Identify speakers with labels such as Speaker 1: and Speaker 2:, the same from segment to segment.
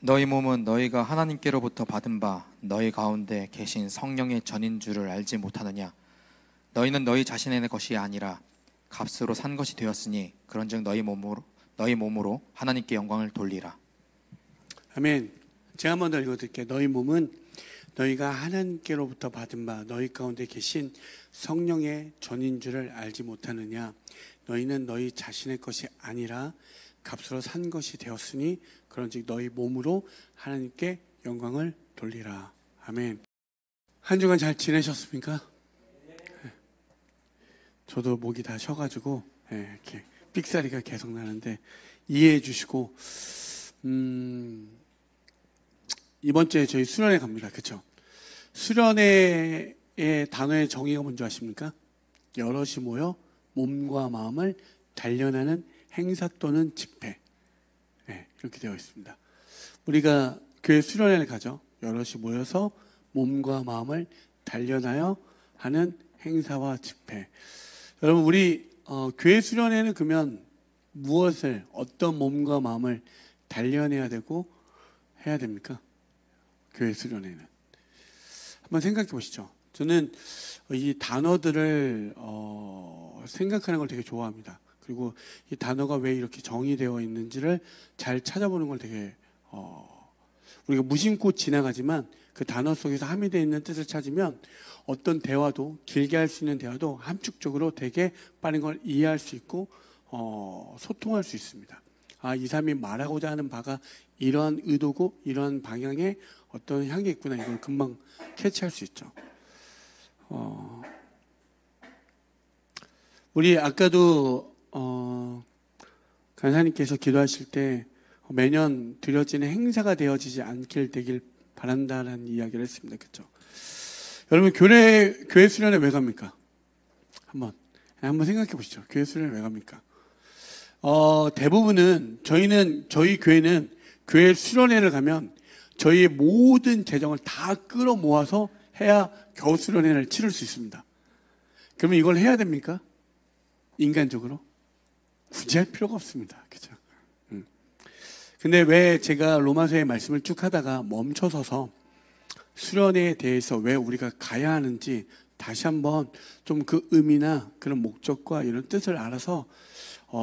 Speaker 1: 너희 몸은 너희가 하나님께로부터 받은 바 너희 가운데 계신 성령의 전인 줄을 알지 못하느냐? 너희는 너희 자신의 것이 아니라 값으로 산 것이 되었으니 그런즉 너희 몸으로 하나님께 영광을 돌리라.
Speaker 2: 아멘. 제가 한번 더 읽어드릴게요. 너희 몸은 너희가 하나님께로부터 받은 바 너희 가운데 계신 성령의 전인 줄을 알지 못하느냐? 너희는 너희 자신의 것이 아니라 값으로 산 것이 되었으니 그런즉 너희 몸으로 하나님께 영광을 돌리라. 아멘. 한 주간 잘 지내셨습니까? 저도 목이 다 쉬어가지고 이렇게 삑사리가 계속 나는데 이해해 주시고 이번 주에 저희 수련회 갑니다. 그렇죠? 수련회의 단어의 정의가 뭔지 아십니까? 여럿이 모여 몸과 마음을 단련하는 행사 또는 집회, 이렇게 되어 있습니다. 우리가 교회 수련회를 가죠. 여럿이 모여서 몸과 마음을 단련하여 하는 행사와 집회. 여러분, 우리 교회 수련회는 그러면 무엇을, 어떤 몸과 마음을 단련해야 되고 해야 됩니까? 교회 수련회는 한번 생각해 보시죠. 저는 이 단어들을 생각하는 걸 되게 좋아합니다. 그리고 이 단어가 왜 이렇게 정의되어 있는지를 잘 찾아보는 걸 되게 우리가 무심코 지나가지만 그 단어 속에서 함유되어 있는 뜻을 찾으면 어떤 대화도, 길게 할 수 있는 대화도 함축적으로 되게 빠른 걸 이해할 수 있고 소통할 수 있습니다. 아, 이 사람이 말하고자 하는 바가 이러한 의도고 이러한 방향의 어떤 향이 있구나, 이걸 금방 캐치할 수 있죠. 우리 아까도 간사님께서 기도하실 때 매년 드려지는 행사가 되어지지 않길 되길 바란다라는 이야기를 했습니다. 그렇죠? 여러분, 교회 수련회 왜 갑니까? 한번 생각해 보시죠. 교회 수련회 왜 갑니까? 대부분은 저희 교회는 교회 수련회를 가면 저희의 모든 재정을 다 끌어모아서 해야 겨우 수련회를 치를 수 있습니다. 그러면 이걸 해야 됩니까? 인간적으로? 굳이 할 필요가 없습니다. 그죠? 근데 왜 제가 로마서의 말씀을 쭉 하다가 멈춰서서 수련회에 대해서 왜 우리가 가야 하는지 다시 한번 좀 그 의미나 그런 목적과 이런 뜻을 알아서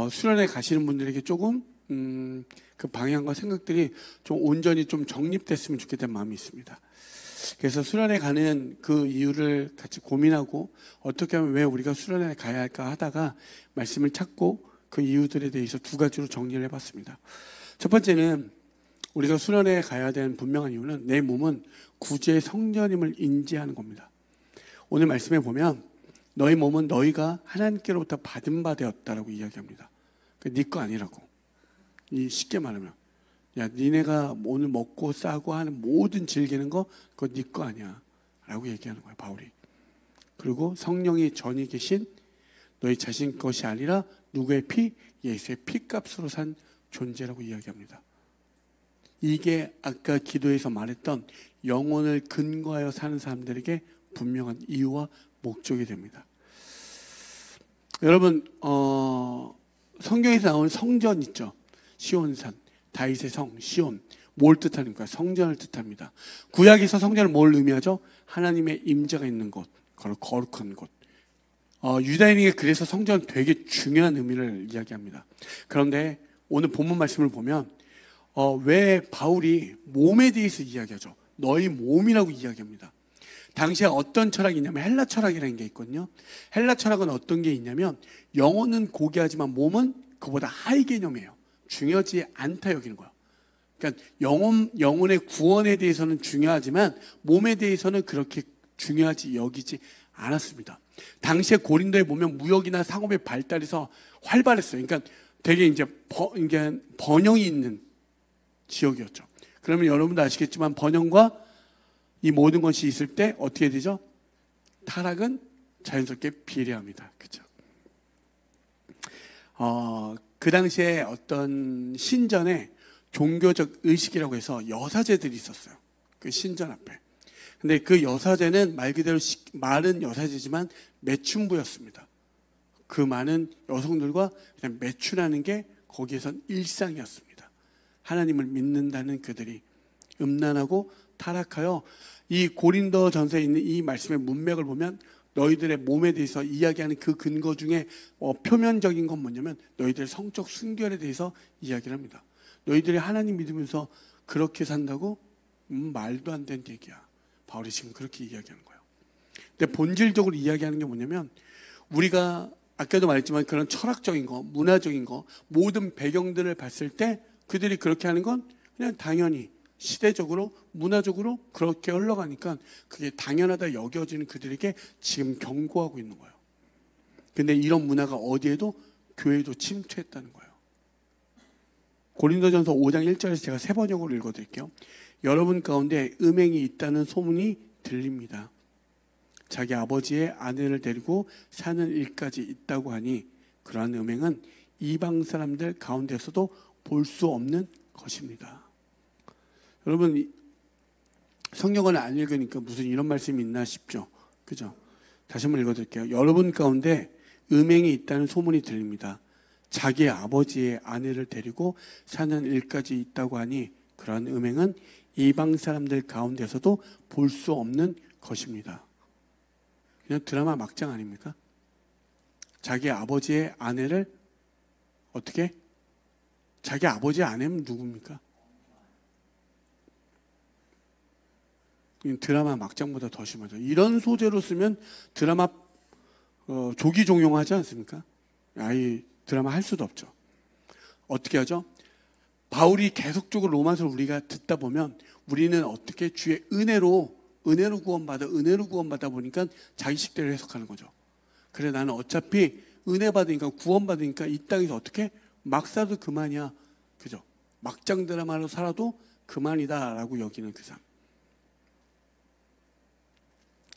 Speaker 2: 수련회 가시는 분들에게 조금 그 방향과 생각들이 좀 온전히 좀 정립됐으면 좋겠다는 마음이 있습니다. 그래서 수련회 가는 그 이유를 같이 고민하고 어떻게 하면 왜 우리가 수련회에 가야 할까 하다가 말씀을 찾고 그 이유들에 대해서 두 가지로 정리를 해봤습니다. 첫 번째는 우리가 수련회에 가야 되는 분명한 이유는 내 몸은 구주의 성전임을 인지하는 겁니다. 오늘 말씀에 보면 너희 몸은 너희가 하나님께로부터 받은 바 되었다라고 이야기합니다. 네 거 아니라고. 쉽게 말하면 야, 니네가 오늘 먹고 싸고 하는 모든 즐기는 거 그거 네 거 아니야 라고 얘기하는 거예요, 바울이. 그리고 성령이 전이 계신 너희 자신 것이 아니라 누구의 피? 예수의 피값으로 산 존재라고 이야기합니다. 이게 아까 기도에서 말했던 영혼을 근거하여 사는 사람들에게 분명한 이유와 목적이 됩니다. 여러분, 성경에서 나오는 성전 있죠? 시온산, 다윗의 성, 시온. 뭘 뜻하는가? 성전을 뜻합니다. 구약에서 성전은 뭘 의미하죠? 하나님의 임재가 있는 곳, 거룩한 곳. 유다인에게 그래서 성전은 되게 중요한 의미를 이야기합니다. 그런데 오늘 본문 말씀을 보면 왜 바울이 몸에 대해서 이야기하죠? 너희 몸이라고 이야기합니다. 당시에 어떤 철학이 있냐면 헬라 철학이라는 게 있거든요. 헬라 철학은 어떤 게 있냐면 영혼은 고귀하지만 몸은 그보다 하위 개념이에요. 중요하지 않다 여기는 거야. 그러니까 영혼의 구원에 대해서는 중요하지만 몸에 대해서는 그렇게 중요하지 여기지 않았습니다. 당시에 고린도에 보면 무역이나 상업의 발달해서 활발했어요. 그러니까 되게 이제 번영이 있는 지역이었죠. 그러면 여러분도 아시겠지만 번영과 이 모든 것이 있을 때 어떻게 되죠? 타락은 자연스럽게 비례합니다. 그렇죠? 그 당시에 어떤 신전에 종교적 의식이라고 해서 여사제들이 있었어요. 그 신전 앞에. 근데 그 여사제는 말 그대로 말은 여사제지만 매춘부였습니다. 그 많은 여성들과 그냥 매춘하는 게 거기에선 일상이었습니다. 하나님을 믿는다는 그들이. 음란하고 타락하여, 이 고린도전서에 있는 이 말씀의 문맥을 보면 너희들의 몸에 대해서 이야기하는 그 근거 중에 표면적인 건 뭐냐면 너희들의 성적 순결에 대해서 이야기를 합니다. 너희들이 하나님 믿으면서 그렇게 산다고? 말도 안 되는 얘기야. 바울이 지금 그렇게 이야기하는 거예요. 근데 본질적으로 이야기하는 게 뭐냐면, 우리가 아까도 말했지만 그런 철학적인 거, 문화적인 거, 모든 배경들을 봤을 때 그들이 그렇게 하는 건 그냥 당연히 시대적으로, 문화적으로 그렇게 흘러가니까 그게 당연하다 여겨지는 그들에게 지금 경고하고 있는 거예요. 근데 이런 문화가 어디에도, 교회에도 침투했다는 거예요. 고린도전서 5장 1절에서 제가 세 번역으로 읽어드릴게요. 여러분 가운데 음행이 있다는 소문이 들립니다. 자기 아버지의 아내를 데리고 사는 일까지 있다고 하니 그러한 음행은 이방 사람들 가운데서도 볼 수 없는 것입니다. 여러분, 성경을 안 읽으니까 무슨 이런 말씀이 있나 싶죠. 그죠? 다시 한번 읽어드릴게요. 여러분 가운데 음행이 있다는 소문이 들립니다. 자기 아버지의 아내를 데리고 사는 일까지 있다고 하니 그러한 음행은 이방 사람들 가운데서도 볼 수 없는 것입니다. 그냥 드라마 막장 아닙니까? 자기 아버지의 아내를 어떻게? 자기 아버지의 아내면 누굽니까? 드라마 막장보다 더 심하죠. 이런 소재로 쓰면 드라마 조기 종용하지 않습니까? 아예 드라마 할 수도 없죠. 어떻게 하죠? 바울이 계속적으로 로마서를 우리가 듣다 보면 우리는 어떻게 주의 은혜로 구원받아 보니까 자기식대로 해석하는 거죠. 그래, 나는 어차피 은혜 받으니까, 구원받으니까 이 땅에서 어떻게 막 살아도 그만이야. 그죠? 막장 드라마로 살아도 그만이다라고 여기는 그 삶.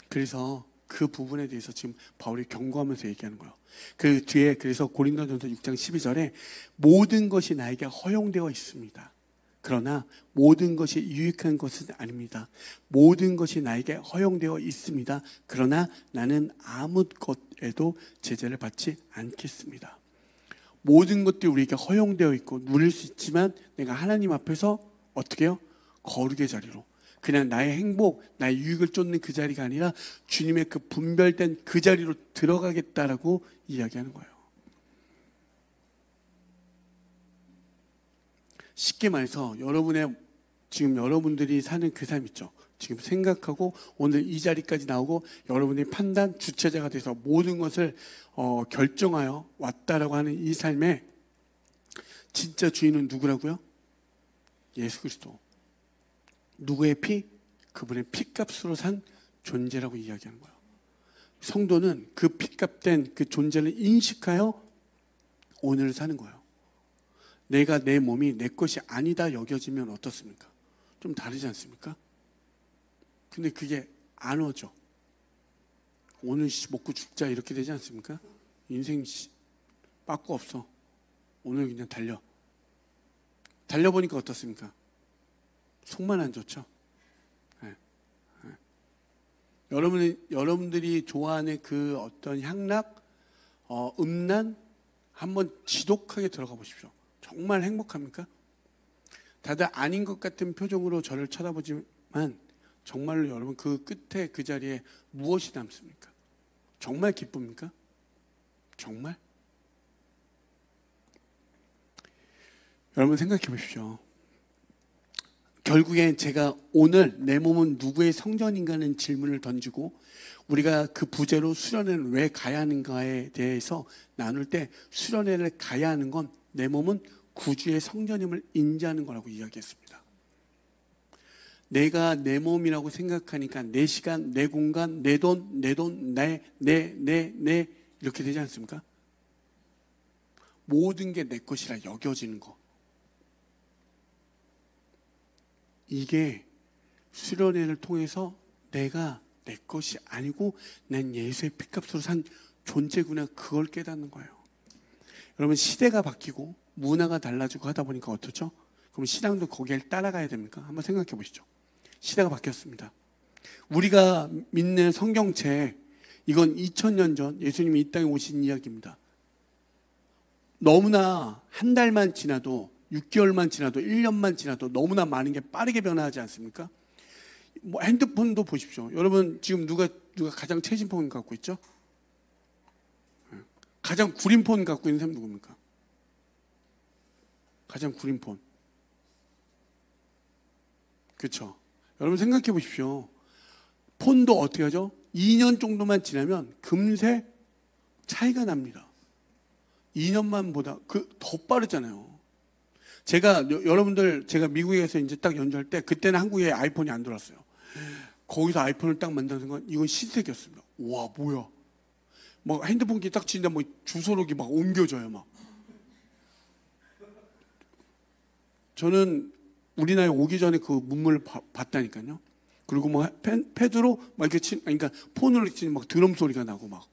Speaker 2: 그래서 그 부분에 대해서 지금 바울이 경고하면서 얘기하는 거예요. 그 뒤에 그래서 고린도전서 6장 12절에 모든 것이 나에게 허용되어 있습니다. 그러나 모든 것이 유익한 것은 아닙니다. 모든 것이 나에게 허용되어 있습니다. 그러나 나는 아무 것에도 제재를 받지 않겠습니다. 모든 것들이 우리에게 허용되어 있고 누릴 수 있지만 내가 하나님 앞에서 어떻게 해요? 거룩의 자리로, 그냥 나의 행복, 나의 유익을 쫓는 그 자리가 아니라 주님의 그 분별된 그 자리로 들어가겠다라고 이야기하는 거예요. 쉽게 말해서 지금 여러분들이 사는 그 삶 있죠. 지금 생각하고 오늘 이 자리까지 나오고 여러분이 판단 주체자가 돼서 모든 것을 결정하여 왔다라고 하는 이 삶에 진짜 주인은 누구라고요? 예수 그리스도. 누구의 피? 그분의 피값으로 산 존재라고 이야기하는 거예요. 성도는 그 피값된 그 존재를 인식하여 오늘을 사는 거예요. 내가, 내 몸이 내 것이 아니다 여겨지면 어떻습니까? 좀 다르지 않습니까? 근데 그게 안 오죠. 오늘 먹고 죽자 이렇게 되지 않습니까? 인생 빠꾸 없어. 오늘 그냥 달려보니까 어떻습니까? 속만 안 좋죠. 네. 네. 여러분들이 좋아하는 그 어떤 향락, 음란 한번 지독하게 들어가 보십시오. 정말 행복합니까? 다들 아닌 것 같은 표정으로 저를 쳐다보지만 정말로 여러분 그 끝에 그 자리에 무엇이 남습니까? 정말 기쁩니까? 정말? 여러분 생각해 보십시오. 결국엔 제가 오늘 내 몸은 누구의 성전인가는 질문을 던지고 우리가 그 부제로 수련회를 왜 가야 하는가에 대해서 나눌 때 수련회를 가야 하는 건 내 몸은 구주의 성전임을 인지하는 거라고 이야기했습니다. 내가 내 몸이라고 생각하니까 내 시간, 내 공간, 내 돈, 내 이렇게 되지 않습니까? 모든 게 내 것이라 여겨지는 거. 이게 수련회를 통해서 내가 내 것이 아니고 난 예수의 피값으로 산 존재구나, 그걸 깨닫는 거예요. 여러분, 시대가 바뀌고 문화가 달라지고 하다 보니까 어떻죠? 그럼 신앙도 거기에 따라가야 됩니까? 한번 생각해 보시죠. 시대가 바뀌었습니다. 우리가 믿는 성경책, 이건 2000년 전 예수님이 이 땅에 오신 이야기입니다. 너무나 한 달만 지나도 6개월만 지나도 1년만 지나도 너무나 많은 게 빠르게 변화하지 않습니까? 뭐 핸드폰도 보십시오. 여러분 지금 누가 가장 최신 폰 갖고 있죠? 가장 구린 폰 갖고 있는 사람 누굽니까? 가장 구린 폰. 그렇죠? 여러분 생각해 보십시오. 폰도 어떻게 하죠? 2년 정도만 지나면 금세 차이가 납니다. 2년만 보다 더 빠르잖아요. 여러분들 제가 미국에서 이제 딱 연주할 때 그때는 한국에 아이폰이 안 들어왔어요. 거기서 아이폰을 딱 만든 순간 이건 신세계였습니다. 와 뭐야? 막 핸드폰 기 딱 치는데 뭐 주소록이 막 옮겨져요 막. 저는 우리나라에 오기 전에 그 문물을 봤다니까요. 그리고 뭐 패드로 막 이렇게 그러니까 폰으로 치면 막 드럼 소리가 나고 막.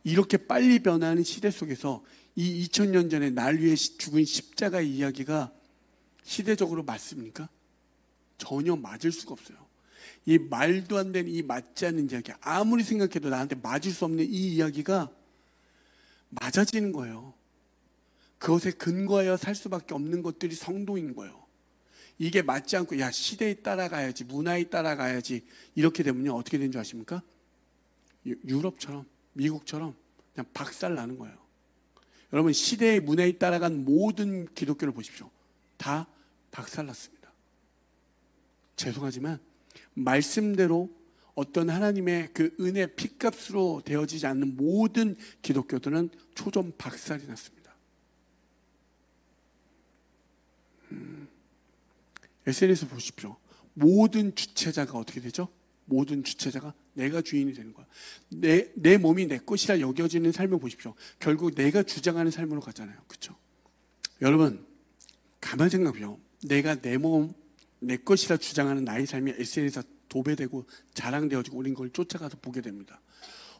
Speaker 2: 이렇게 빨리 변하는 시대 속에서 이 2000년 전에 날 위해 죽은 십자가 이야기가 시대적으로 맞습니까? 전혀 맞을 수가 없어요. 이 말도 안 되는 이 맞지 않는 이야기, 아무리 생각해도 나한테 맞을 수 없는 이 이야기가 맞아지는 거예요. 그것에 근거하여 살 수밖에 없는 것들이 성도인 거예요. 이게 맞지 않고 야 시대에 따라가야지, 문화에 따라가야지 이렇게 되면요 어떻게 되는 줄 아십니까? 유럽처럼 미국처럼 그냥 박살 나는 거예요. 여러분 시대의 문화에 따라간 모든 기독교를 보십시오. 다 박살 났습니다. 죄송하지만 말씀대로 어떤 하나님의 그 은혜 핏값으로 되어지지 않는 모든 기독교들은 초점 박살이 났습니다. SNS 보십시오. 모든 주체자가 어떻게 되죠? 모든 주체자가 내가 주인이 되는 거야. 내 몸이 내 것이라 여겨지는 삶을 보십시오. 결국 내가 주장하는 삶으로 가잖아요. 그렇죠? 여러분 가만 생각해요. 내가 내 몸, 내 것이라 주장하는 나의 삶이 SNS에 도배되고 자랑되어지고 우린 그걸 쫓아가서 보게 됩니다.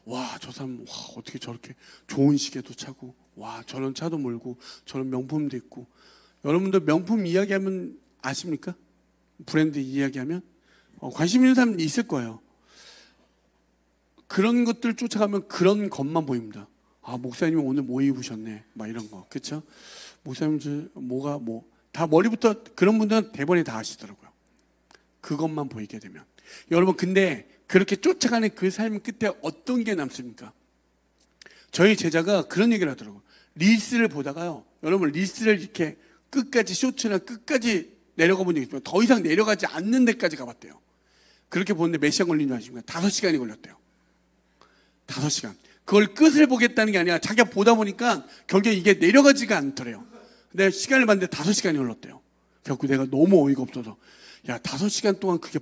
Speaker 2: 와, 저 사람 어떻게 저렇게 좋은 시계도 차고 와, 저런 차도 몰고 저런 명품도 있고. 여러분들 명품 이야기하면 아십니까? 브랜드 이야기하면 관심 있는 사람 있을 거예요. 그런 것들 쫓아가면 그런 것만 보입니다. 아, 목사님이 오늘 뭐 입으셨네 막 이런 거. 그렇죠? 목사님 뭐가 다 머리부터 그런 분들은 대본에 다 아시더라고요. 그것만 보이게 되면. 여러분 근데 그렇게 쫓아가는 그 삶 끝에 어떤 게 남습니까? 저희 제자가 그런 얘기를 하더라고요. 릴스를 보다가요. 여러분 릴스를 이렇게 끝까지 쇼츠나 끝까지 내려가 본 적이 있지만 더 이상 내려가지 않는 데까지 가봤대요. 그렇게 보는데 몇 시간 걸린 줄 아십니까? 5시간이 걸렸대요. 5시간. 그걸 끝을 보겠다는 게 아니라 자기가 보다 보니까 결국에 이게 내려가지가 않더래요. 근데 시간을 봤는데 5시간이 흘렀대요. 결국 내가 너무 어이가 없어서 야 5시간 동안 그게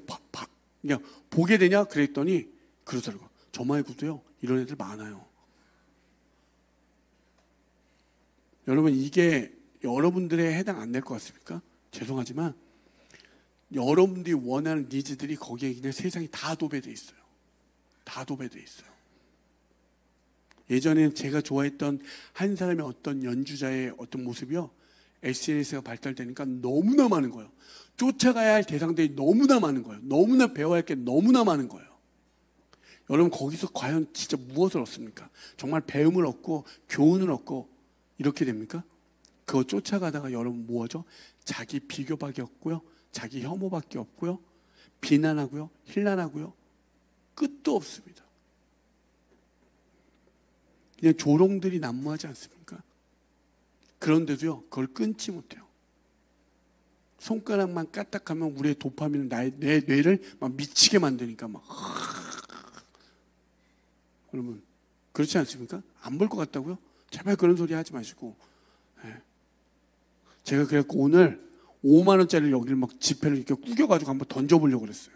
Speaker 2: 그냥 보게 되냐? 그랬더니 그러더라고요. 저 말고도요 이런 애들 많아요. 여러분 이게 여러분들에 해당 안 될 것 같습니까? 죄송하지만 여러분들이 원하는 니즈들이 거기에 그냥 세상이 다 도배되어 있어요. 다 도배되어 있어요. 예전에는 제가 좋아했던 한 사람의 어떤 연주자의 어떤 모습이요 SNS가 발달되니까 너무나 많은 거예요. 쫓아가야 할 대상들이 너무나 많은 거예요. 너무나 배워야 할 게 너무나 많은 거예요. 여러분 거기서 과연 진짜 무엇을 얻습니까? 정말 배움을 얻고 교훈을 얻고 이렇게 됩니까? 그거 쫓아가다가 여러분 뭐죠? 자기 비교밖에 없고요. 자기 혐오밖에 없고요. 비난하고요. 힐난하고요. 끝도 없습니다. 그냥 조롱들이 난무하지 않습니까? 그런데도요. 그걸 끊지 못해요. 손가락만 까딱하면 우리의 도파민은 내 뇌를 막 미치게 만드니까 막 여러분 그렇지 않습니까? 안 볼 것 같다고요? 제발 그런 소리 하지 마시고 제가 그래갖고 오늘 5만 원짜리 여기를 막 지폐를 이렇게 구겨가지고 한번 던져보려고 그랬어요.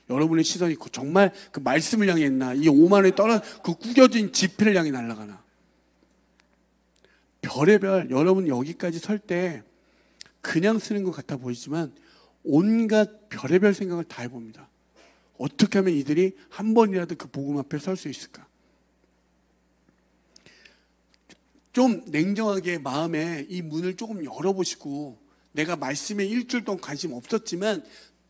Speaker 2: 여러분의 시선이 정말 그 말씀을 향해 있나 이 5만 원이 그 구겨진 지폐를 향해 날아가나. 별의별 여러분 여기까지 설 때 그냥 쓰는 것 같아 보이지만 온갖 별의별 생각을 다 해봅니다. 어떻게 하면 이들이 한 번이라도 그 복음 앞에 설 수 있을까? 좀 냉정하게 마음에 이 문을 조금 열어보시고 내가 말씀에 일주일 동안 관심 없었지만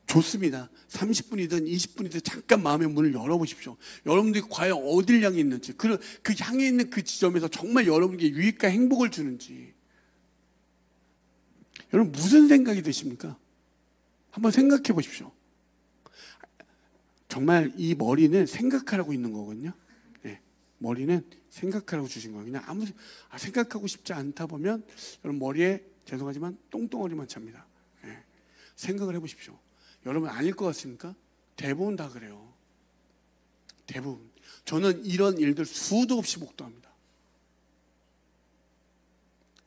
Speaker 2: 좋습니다. 30분이든 20분이든 잠깐 마음의 문을 열어보십시오. 여러분들이 과연 어딜 향해 있는지 그 향해 있는 그 지점에서 정말 여러분에게 유익과 행복을 주는지 여러분 무슨 생각이 드십니까? 한번 생각해 보십시오. 정말 이 머리는 생각하라고 있는 거거든요. 네, 머리는 생각하라고 주신 거예요. 그냥 생각하고 싶지 않다 보면 여러분 머리에 죄송하지만 똥덩어리만 찹니다. 네, 생각을 해보십시오. 여러분 아닐 것 같습니까? 대부분 다 그래요. 대부분. 저는 이런 일들 수도 없이 목도합니다.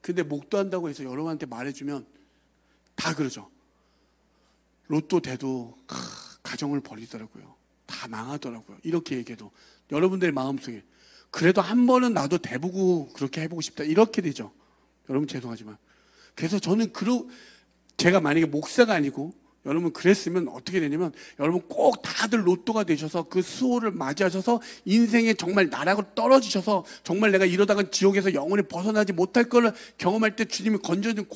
Speaker 2: 근데 목도한다고 해서 여러분한테 말해주면 다 그러죠. 로또 돼도 가정을 버리더라고요. 다 망하더라고요. 이렇게 얘기해도 여러분들의 마음속에 그래도 한 번은 나도 대보고 그렇게 해보고 싶다 이렇게 되죠. 여러분 죄송하지만 그래서 저는 제가 만약에 목사가 아니고 여러분 그랬으면 어떻게 되냐면 여러분 꼭 다들 로또가 되셔서 그 수호를 맞이하셔서 인생에 정말 나락으로 떨어지셔서 정말 내가 이러다가 지옥에서 영원히 벗어나지 못할 걸 경험할 때 주님이 건져준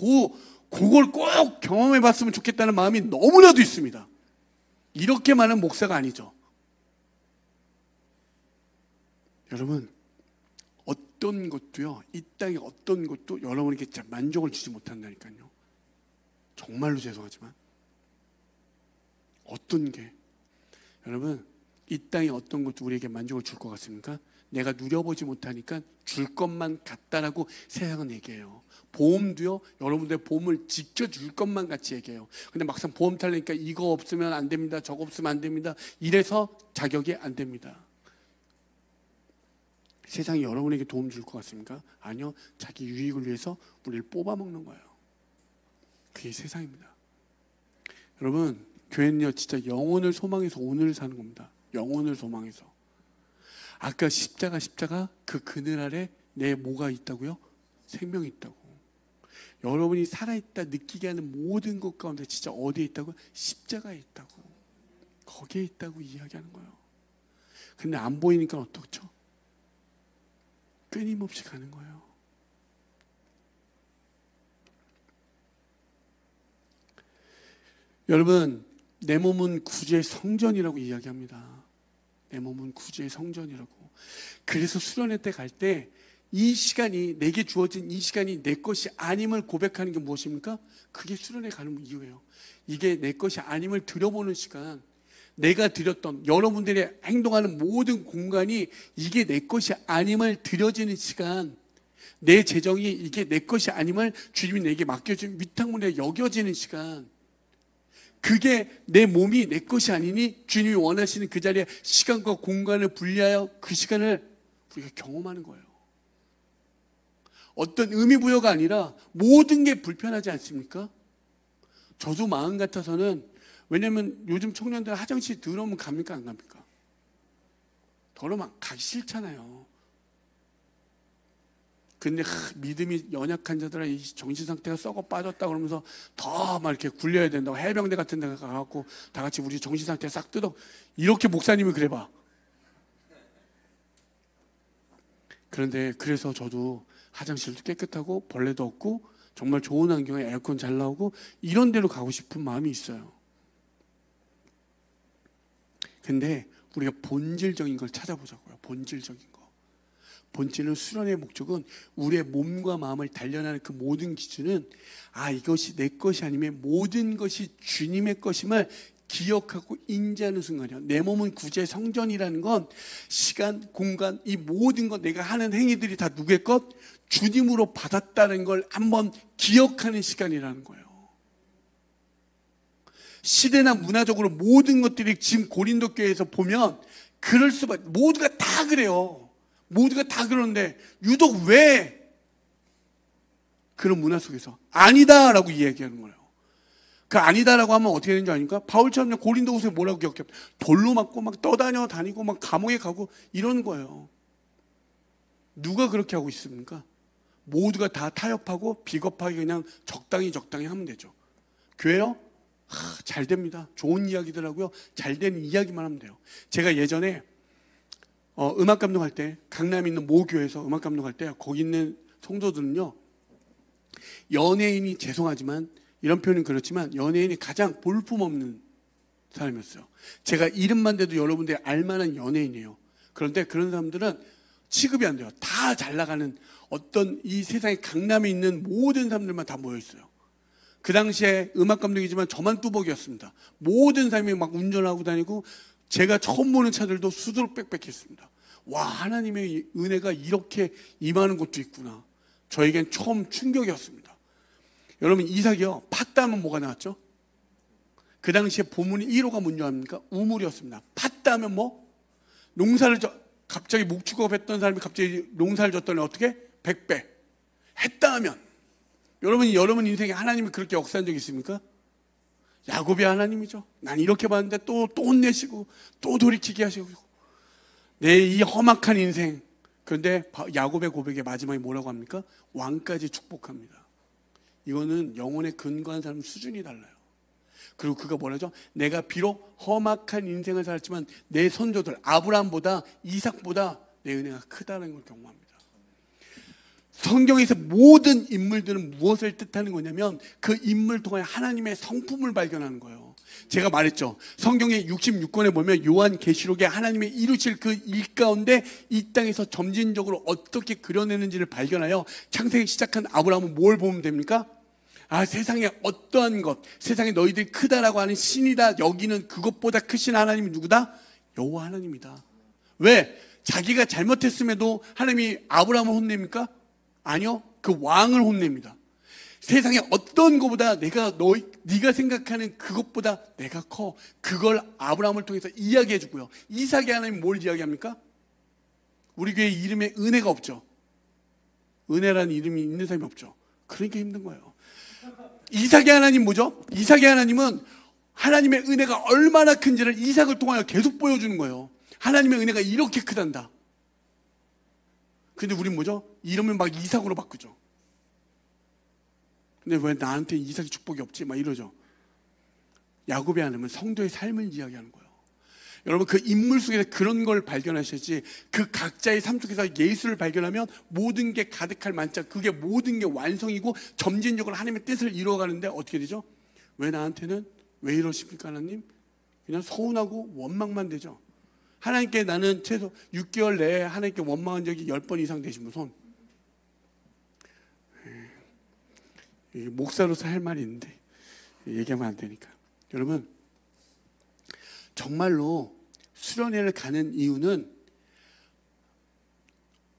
Speaker 2: 그걸 꼭 경험해 봤으면 좋겠다는 마음이 너무나도 있습니다. 이렇게 많은 목사가 아니죠. 여러분 어떤 것도요, 이 땅의 어떤 것도 여러분에게 진짜 만족을 주지 못한다니까요. 정말로 죄송하지만 어떤 게 여러분 이 땅의 어떤 것도 우리에게 만족을 줄 것 같습니까? 내가 누려보지 못하니까 줄 것만 같다라고 세상은 얘기해요. 보험도요, 여러분들 보험을 지켜줄 것만 같이 얘기해요. 근데 막상 보험 탈려니까 이거 없으면 안 됩니다, 저거 없으면 안 됩니다, 이래서 자격이 안 됩니다. 세상이 여러분에게 도움 줄 것 같습니까? 아니요, 자기 유익을 위해서 우리를 뽑아먹는 거예요. 그게 세상입니다. 여러분 교회는요 진짜 영혼을 소망해서 오늘을 사는 겁니다. 영혼을 소망해서. 아까 십자가 그 그늘 아래 내 뭐가 있다고요? 생명이 있다고. 여러분이 살아있다 느끼게 하는 모든 것 가운데 진짜 어디에 있다고? 십자가에 있다고. 거기에 있다고 이야기하는 거예요. 근데 안 보이니까 어떻죠? 끊임없이 가는 거예요. 여러분 내 몸은 구주의 성전이라고 이야기합니다. 내 몸은 구주의 성전이라고. 그래서 수련회 때 갈 때 이 시간이 내게 주어진 이 시간이 내 것이 아님을 고백하는 게 무엇입니까? 그게 수련회 가는 이유예요. 이게 내 것이 아님을 들여보는 시간, 내가 드렸던 여러분들이 행동하는 모든 공간이 이게 내 것이 아님을 드려지는 시간, 내 재정이 이게 내 것이 아님을 주님이 내게 맡겨준 위탁물에 여겨지는 시간, 그게 내 몸이 내 것이 아니니 주님이 원하시는 그 자리에 시간과 공간을 분리하여 그 시간을 우리가 경험하는 거예요. 어떤 의미부여가 아니라 모든 게 불편하지 않습니까? 저도 마음 같아서는, 왜냐면 요즘 청년들 화장실 더러우면 갑니까 안 갑니까? 더러우면 가기 싫잖아요. 근데 믿음이 연약한 자들아 이 정신 상태가 썩어 빠졌다 그러면서 더 막 이렇게 굴려야 된다고 해병대 같은 데 가갖고 다 같이 우리 정신 상태 싹 뜯어, 이렇게 목사님이 그래봐. 그런데 그래서 저도 화장실도 깨끗하고 벌레도 없고 정말 좋은 환경에 에어컨 잘 나오고 이런 데로 가고 싶은 마음이 있어요. 근데 우리가 본질적인 걸 찾아보자고요. 본질적인 거. 본질은 수련의 목적은 우리의 몸과 마음을 단련하는 그 모든 기준은 이것이 내 것이 아니면 모든 것이 주님의 것임을 기억하고 인지하는 순간이요. 내 몸은 구주의 성전이라는 건 시간, 공간, 이 모든 것, 내가 하는 행위들이 다 누구의 것? 주님으로 받았다는 걸 한번 기억하는 시간이라는 거예요. 시대나 문화적으로 모든 것들이 지금 고린도 교회에서 보면 그럴 수밖에, 모두가 다 그래요. 모두가 다 그러는데 유독 왜 그런 문화 속에서 아니다라고 이야기하는 거예요. 그 아니다라고 하면 어떻게 되는 줄 아닙니까? 바울처럼 고린도후서에 뭐라고 기억해요? 돌로 맞고 막 떠다녀 다니고 막 감옥에 가고 이런 거예요. 누가 그렇게 하고 있습니까? 모두가 다 타협하고 비겁하게 그냥 적당히 하면 되죠. 교회요? 잘 됩니다. 좋은 이야기더라고요. 잘 되는 이야기만 하면 돼요. 제가 예전에 음악 감독할 때 강남에 있는 모 교회에서 음악 감독할 때 거기 있는 성도들은요, 연예인이, 죄송하지만 이런 표현은 그렇지만 연예인이 가장 볼품없는 사람이었어요. 제가 이름만 대도 여러분들이 알만한 연예인이에요. 그런데 그런 사람들은 취급이 안 돼요. 다 잘 나가는 어떤 이 세상에 강남에 있는 모든 사람들만 다 모여 있어요. 그 당시에 음악 감독이지만 저만 뚜벅이었습니다. 모든 사람이 막 운전하고 다니고 제가 처음 보는 차들도 수두룩 빽빽했습니다. 와, 하나님의 은혜가 이렇게 임하는 곳도 있구나. 저에겐 처음 충격이었습니다. 여러분, 이삭이요, 팠다 하면 뭐가 나왔죠? 그 당시에 보문이 1호가 뭔지 압니까? 우물이었습니다. 팠다 하면 뭐? 농사를 갑자기 목축업했던 사람이 갑자기 농사를 졌더니 어떻게? 100배. 했다 하면, 여러분 인생에 하나님이 그렇게 역사한 적 있습니까? 야곱이 하나님이죠. 난 이렇게 봤는데 또 혼내시고 또 돌이키게 하시고 내 이 험악한 인생. 그런데 야곱의 고백의 마지막에 뭐라고 합니까? 왕까지 축복합니다. 이거는 영혼에 근거한 사람 수준이 달라요. 그리고 그가 뭐라죠? 내가 비록 험악한 인생을 살았지만 내 선조들 아브라함보다 이삭보다 내 은혜가 크다는 걸 경험합니다. 성경에서 모든 인물들은 무엇을 뜻하는 거냐면 그 인물 통해 하나님의 성품을 발견하는 거예요. 제가 말했죠. 성경의 66권에 보면 요한계시록에 하나님의 이루실 그 일 가운데 이 땅에서 점진적으로 어떻게 그려내는지를 발견하여 창세기 시작한 아브라함은 뭘 보면 됩니까? 아, 세상에 어떠한 것, 세상에 너희들이 크다라고 하는 신이다 여기는 그것보다 크신 하나님이 누구다? 여호와 하나님이다. 왜? 자기가 잘못했음에도 하나님이 아브라함을 혼냅니까? 아니요. 그 왕을 혼냅니다. 세상에 어떤 것보다 네가 생각하는 그것보다 내가 커. 그걸 아브라함을 통해서 이야기해 주고요. 이삭의 하나님 뭘 이야기합니까? 우리 교회 이름에 은혜가 없죠. 은혜라는 이름이 있는 사람이 없죠. 그러니까 힘든 거예요. 이삭의 하나님 뭐죠? 이삭의 하나님은 하나님의 은혜가 얼마나 큰지를 이삭을 통하여 계속 보여주는 거예요. 하나님의 은혜가 이렇게 크단다. 근데 우린 뭐죠? 이름을 막 이삭으로 바꾸죠. 근데 왜 나한테 이삭의 축복이 없지? 막 이러죠. 야곱의 하나님은 성도의 삶을 이야기하는 거예요. 여러분, 그 인물 속에서 그런 걸 발견하셔야지, 그 각자의 삶 속에서 예수를 발견하면 모든 게 가득할 만자, 그게 모든 게 완성이고 점진적으로 하나님의 뜻을 이루어가는데 어떻게 되죠? 왜 나한테는 왜 이러십니까 하나님? 그냥 서운하고 원망만 되죠. 하나님께 나는 최소 6개월 내에 하나님께 원망한 적이 10번 이상 되신 분 손. 목사로서 할 말이 있는데 얘기하면 안 되니까. 여러분, 정말로 수련회를 가는 이유는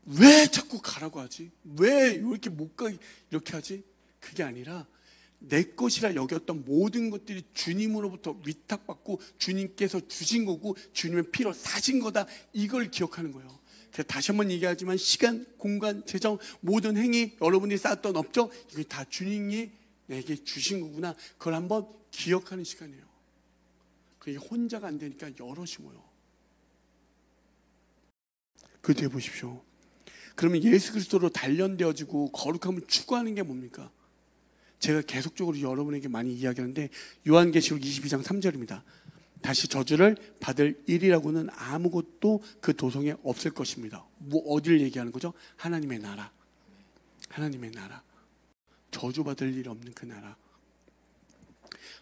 Speaker 2: 왜 자꾸 가라고 하지? 왜 이렇게 못 가게 이렇게 하지? 그게 아니라 내 것이라 여겼던 모든 것들이 주님으로부터 위탁받고 주님께서 주신 거고 주님의 피로 사신 거다. 이걸 기억하는 거예요. 그래서 다시 한번 얘기하지만 시간, 공간, 재정, 모든 행위, 여러분이 쌓았던 업적, 이게 다 주님이 내게 주신 거구나. 그걸 한번 기억하는 시간이에요. 그게 혼자가 안 되니까 여럿이 모여. 그 뒤에 보십시오. 그러면 예수 그리스도로 단련되어지고 거룩함을 추구하는 게 뭡니까? 제가 계속적으로 여러분에게 많이 이야기하는데 요한계시록 22장 3절입니다. 다시 저주를 받을 일이라고는 아무것도 그 도성에 없을 것입니다. 뭐 어디를 얘기하는 거죠? 하나님의 나라. 하나님의 나라. 저주받을 일 없는 그 나라.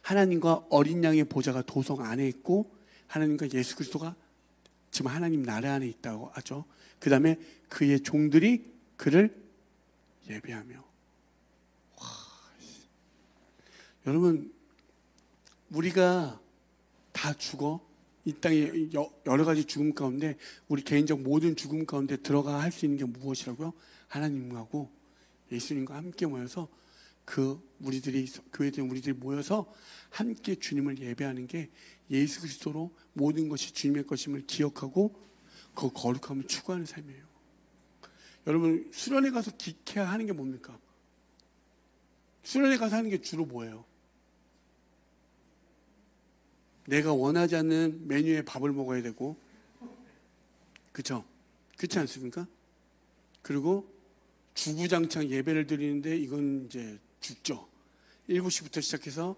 Speaker 2: 하나님과 어린 양의 보좌가 도성 안에 있고 하나님과 예수 그리스도가 지금 하나님 나라 안에 있다고 하죠. 그 다음에 그의 종들이 그를 예배하며. 와, 여러분, 우리가 다 죽어. 이 땅에 여러 가지 죽음 가운데 우리 개인적 모든 죽음 가운데 들어가 할 수 있는 게 무엇이라고요? 하나님하고 예수님과 함께 모여서 우리들이 교회된 우리들이 모여서 함께 주님을 예배하는 게 예수 그리스도로 모든 것이 주님의 것임을 기억하고 그 거룩함을 추구하는 삶이에요. 여러분, 수련회 가서 기케야 하는 게 뭡니까? 수련회 가서 하는 게 주로 뭐예요? 내가 원하지 않는 메뉴의 밥을 먹어야 되고, 그렇죠? 그렇지 않습니까? 그리고 주구장창 예배를 드리는데 이건 이제 죽죠. 7시부터 시작해서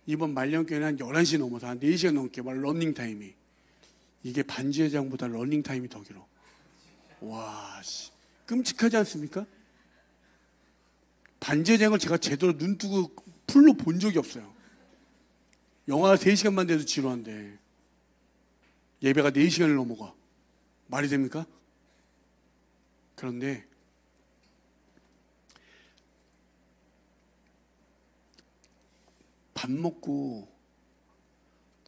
Speaker 2: 이번 말년교회는 한 11시 넘어서 한 4시간 넘게 말 러닝타임이. 이게 반지회장보다 러닝타임이 더 길어. 와, 끔찍하지 않습니까? 반지회장을 제가 제대로 눈 뜨고 풀로 본 적이 없어요. 영화 3시간만 돼도 지루한데 예배가 4시간을 넘어가. 말이 됩니까? 그런데 밥 먹고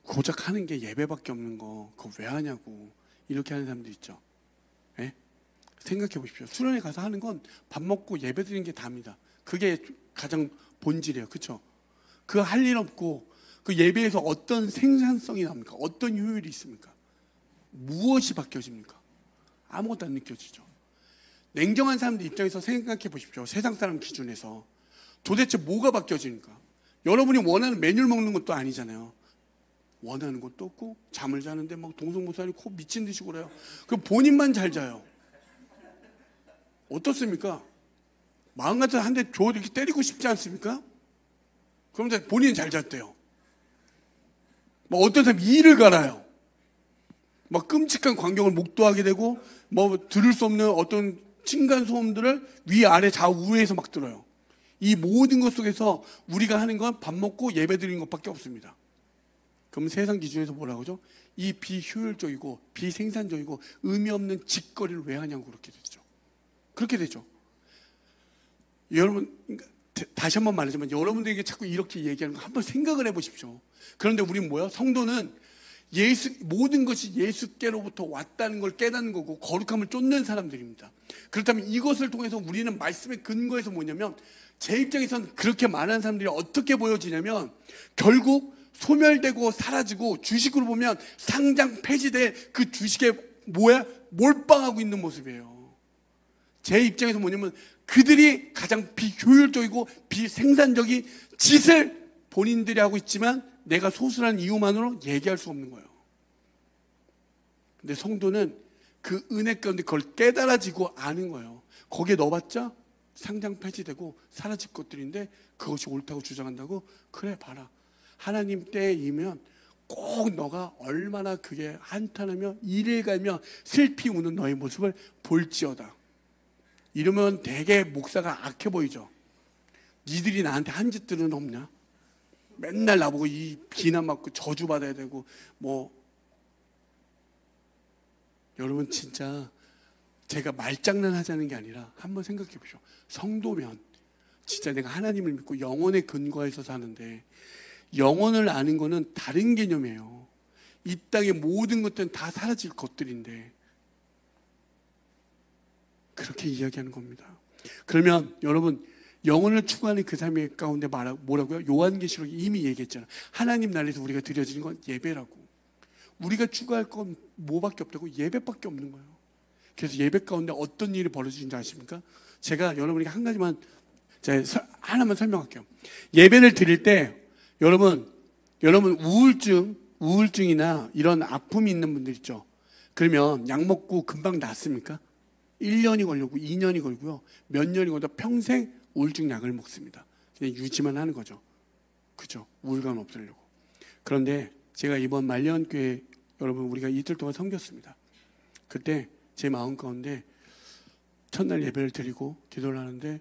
Speaker 2: 고작 하는 게 예배밖에 없는 거 그거 왜 하냐고 이렇게 하는 사람들 있죠. 예? 생각해 보십시오. 수련회 가서 하는 건 밥 먹고 예배 드리는 게 답니다. 그게 가장 본질이에요. 그렇죠? 그 할 일 없고 그 예배에서 어떤 생산성이 납니까? 어떤 효율이 있습니까? 무엇이 바뀌어집니까? 아무것도 안 느껴지죠. 냉정한 사람들 입장에서 생각해 보십시오. 세상 사람 기준에서 도대체 뭐가 바뀌어집니까? 여러분이 원하는 메뉴를 먹는 것도 아니잖아요. 원하는 것도 없고 잠을 자는데 막 동성모사리 코 미친 듯이 그래요. 그럼 본인만 잘 자요. 어떻습니까? 마음 같아서 한 대 줘 이렇게 때리고 싶지 않습니까? 그런데 본인은 잘 잤대요. 뭐 어떤 사람이 이를 갈아요. 막 끔찍한 광경을 목도하게 되고 뭐 들을 수 없는 어떤 층간 소음들을 위아래 좌우에서 막 들어요. 이 모든 것 속에서 우리가 하는 건 밥 먹고 예배 드리는 것밖에 없습니다. 그럼 세상 기준에서 뭐라고 하죠? 이 비효율적이고 비생산적이고 의미 없는 짓거리를 왜 하냐고 그렇게 되죠. 그렇게 되죠. 여러분 다시 한번 말하지만 여러분들에게 자꾸 이렇게 얘기하는 거 한번 생각을 해보십시오. 그런데 우리는 뭐야? 성도는 모든 것이 예수께로부터 왔다는 걸 깨닫는 거고 거룩함을 쫓는 사람들입니다. 그렇다면 이것을 통해서 우리는 말씀의 근거에서 뭐냐면 제 입장에서는 그렇게 많은 사람들이 어떻게 보여지냐면 결국 소멸되고 사라지고 주식으로 보면 상장 폐지돼 그 주식에 몰빵하고 있는 모습이에요. 제 입장에서 뭐냐면 그들이 가장 비효율적이고 비생산적인 짓을 본인들이 하고 있지만 내가 소수라는 이유만으로 얘기할 수 없는 거예요. 근데 성도는 그 은혜 가운데 그걸 깨달아지고 아는 거예요. 거기에 넣어봤자 상장 폐지되고 사라질 것들인데 그것이 옳다고 주장한다고? 그래 봐라. 하나님 때이면 꼭 너가 얼마나 그게 한탄하며 이를 갈며 슬피 우는 너의 모습을 볼지어다. 이러면 되게 목사가 악해 보이죠. 니들이 나한테 한 짓들은 없냐? 맨날 나보고 이 비난받고 저주받아야 되고 뭐 여러분 진짜 제가 말장난하자는 게 아니라 한번 생각해 보십시오. 성도면 진짜 내가 하나님을 믿고 영혼의 근거에서 사는데 영혼을 아는 거는 다른 개념이에요. 이 땅의 모든 것들은 다 사라질 것들인데 그렇게 이야기하는 겁니다. 그러면 여러분 영혼을 추구하는 그 삶의 가운데 뭐라고요? 요한계시록이 이미 얘기했잖아요. 하나님 나라에서 우리가 드려지는 건 예배라고. 우리가 추구할 건 뭐밖에 없다고? 예배밖에 없는 거예요. 그래서 예배 가운데 어떤 일이 벌어지는지 아십니까? 제가 여러분에게 한 가지만 하나만 설명할게요. 예배를 드릴 때 여러분 우울증이나 이런 아픔이 있는 분들 있죠. 그러면 약 먹고 금방 낫습니까? 1년이 걸리고 2년이 걸고요. 몇 년이 걸려도 평생 우울증 약을 먹습니다. 그냥 유지만 하는 거죠. 그죠? 우울감 없애려고. 그런데 제가 이번 말년교회 여러분 우리가 이틀 동안 섬겼습니다. 그때 제 마음 가운데 첫날 예배를 드리고 기도를 하는데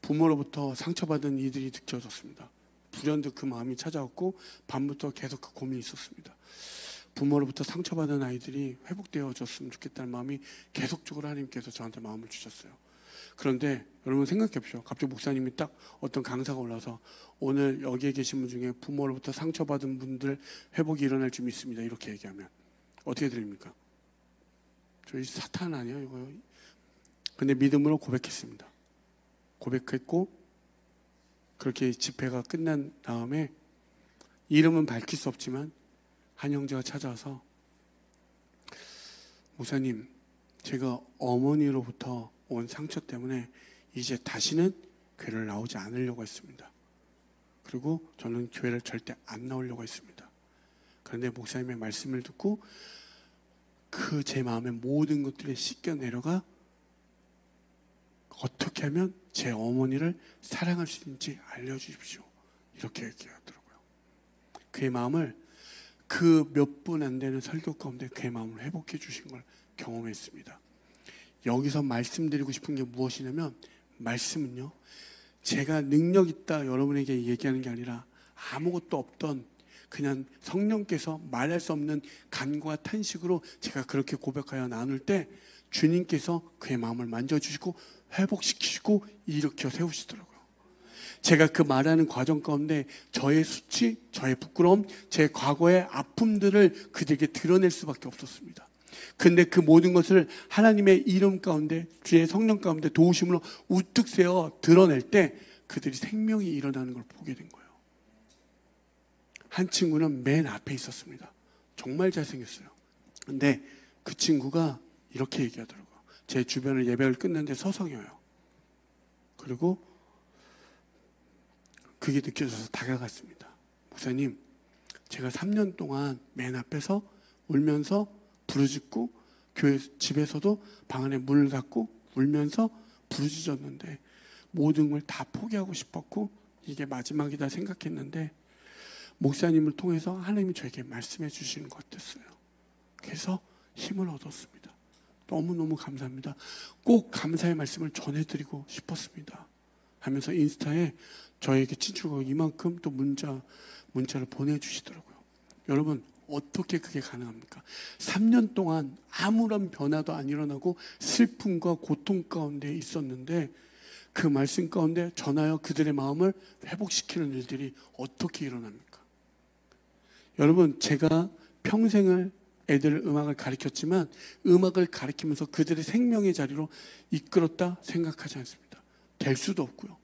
Speaker 2: 부모로부터 상처받은 이들이 느껴졌습니다. 불현듯 그 마음이 찾아왔고 밤부터 계속 그 고민이 있었습니다. 부모로부터 상처받은 아이들이 회복되어졌으면 좋겠다는 마음이 계속적으로 하나님께서 저한테 마음을 주셨어요. 그런데 여러분 생각해 보십시오. 갑자기 목사님이 딱 어떤 강사가 올라서 오늘 여기에 계신 분 중에 부모로부터 상처받은 분들 회복이 일어날 줄 믿습니다. 이렇게 얘기하면 어떻게 들립니까? 저희 사탄 아니에요 이거. 근데 믿음으로 고백했습니다. 고백했고 그렇게 집회가 끝난 다음에 이름은 밝힐 수 없지만 한 형제가 찾아와서 목사님 제가 어머니로부터 온 상처 때문에 이제 다시는 교회를 나오지 않으려고 했습니다. 그리고 저는 교회를 절대 안 나오려고 했습니다. 그런데 목사님의 말씀을 듣고 그 제 마음의 모든 것들이 씻겨 내려가 어떻게 하면 제 어머니를 사랑할 수 있는지 알려주십시오. 이렇게 얘기하더라고요. 그의 마음을 그 몇 분 안 되는 설교 가운데 그의 마음을 회복해 주신 걸 경험했습니다. 여기서 말씀드리고 싶은 게 무엇이냐면 말씀은요 제가 능력 있다 여러분에게 얘기하는 게 아니라 아무것도 없던 그냥 성령께서 말할 수 없는 간구와 탄식으로 제가 그렇게 고백하여 나눌 때 주님께서 그의 마음을 만져주시고 회복시키시고 일으켜 세우시더라고요. 제가 그 말하는 과정 가운데 저의 수치, 저의 부끄러움, 제 과거의 아픔들을 그들에게 드러낼 수밖에 없었습니다. 근데 그 모든 것을 하나님의 이름 가운데, 주의 성령 가운데 도우심으로 우뚝 세워 드러낼 때 그들이 생명이 일어나는 걸 보게 된 거예요. 한 친구는 맨 앞에 있었습니다. 정말 잘생겼어요. 근데 그 친구가 이렇게 얘기하더라고요. 제 주변을 예배를 끝냈는데 서성여요. 그리고 그게 느껴져서 다가갔습니다. 목사님, 제가 3년 동안 맨 앞에서 울면서 부르짖고 교회 집에서도 방 안에 문을 닫고 울면서 부르짖었는데 모든 걸 다 포기하고 싶었고 이게 마지막이다 생각했는데 목사님을 통해서 하나님이 저에게 말씀해 주시는 것 같았어요. 그래서 힘을 얻었습니다. 너무너무 감사합니다. 꼭 감사의 말씀을 전해드리고 싶었습니다. 하면서 인스타에 저에게 친추가 이만큼 또 문자를 보내주시더라고요. 여러분, 어떻게 그게 가능합니까? 3년 동안 아무런 변화도 안 일어나고 슬픔과 고통 가운데 있었는데 그 말씀 가운데 전하여 그들의 마음을 회복시키는 일들이 어떻게 일어납니까? 여러분, 제가 평생을 애들 음악을 가르쳤지만 음악을 가르치면서 그들의 생명의 자리로 이끌었다 생각하지 않습니다. 될 수도 없고요.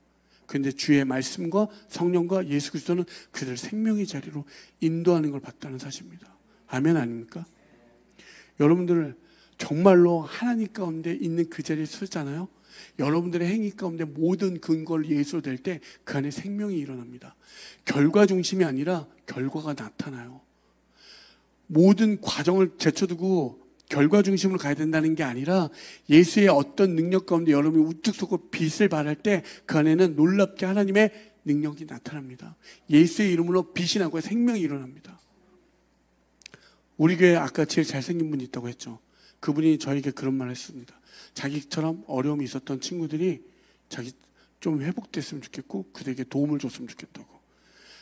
Speaker 2: 그런데 주의 말씀과 성령과 예수 그리스도는 그들 생명의 자리로 인도하는 걸 봤다는 사실입니다. 아멘 아닙니까? 여러분들 정말로 하나님 가운데 있는 그 자리에 서잖아요. 여러분들의 행위 가운데 모든 근거를 예수로 댈 때 그 안에 생명이 일어납니다. 결과 중심이 아니라 결과가 나타나요. 모든 과정을 제쳐두고 결과 중심으로 가야 된다는 게 아니라 예수의 어떤 능력 가운데 여러분이 우뚝 서고 빛을 발할 때 그 안에는 놀랍게 하나님의 능력이 나타납니다. 예수의 이름으로 빛이 나고 생명이 일어납니다. 우리 교회에 아까 제일 잘생긴 분이 있다고 했죠. 그분이 저에게 그런 말을 했습니다. 자기처럼 어려움이 있었던 친구들이 자기 좀 회복됐으면 좋겠고 그들에게 도움을 줬으면 좋겠다고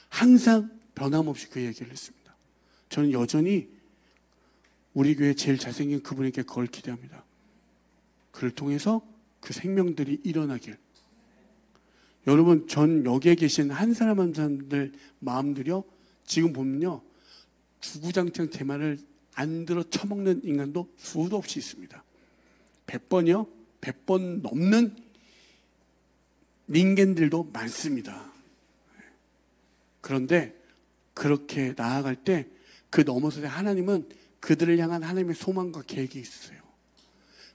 Speaker 2: 항상 변함없이 그 얘기를 했습니다. 저는 여전히 우리 교회 제일 잘생긴 그분에게 그걸 기대합니다. 그를 통해서 그 생명들이 일어나길. 여러분, 전 여기에 계신 한 사람 한 사람들 마음들이요, 지금 보면요, 주구장창 제 말을 안 들어 처먹는 인간도 수도 없이 있습니다. 100번이요? 100번 넘는 인간들도 많습니다. 그런데 그렇게 나아갈 때 그 넘어서 하나님은 그들을 향한 하나님의 소망과 계획이 있어요.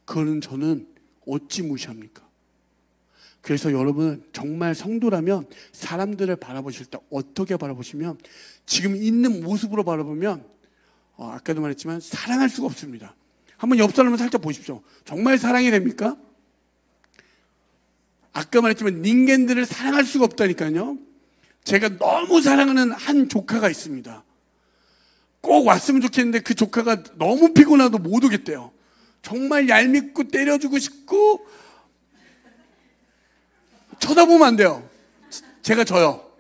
Speaker 2: 그거는 저는 어찌 무시합니까? 그래서 여러분 정말 성도라면 사람들을 바라보실 때 어떻게 바라보시면 지금 있는 모습으로 바라보면 아까도 말했지만 사랑할 수가 없습니다. 한번 옆 사람을 살짝 보십시오. 정말 사랑이 됩니까? 아까 말했지만 인간들을 사랑할 수가 없다니까요. 제가 너무 사랑하는 한 조카가 있습니다. 꼭 왔으면 좋겠는데 그 조카가 너무 피곤하도 못 오겠대요. 정말 얄밉고 때려주고 싶고 쳐다보면 안 돼요. 제가 져요.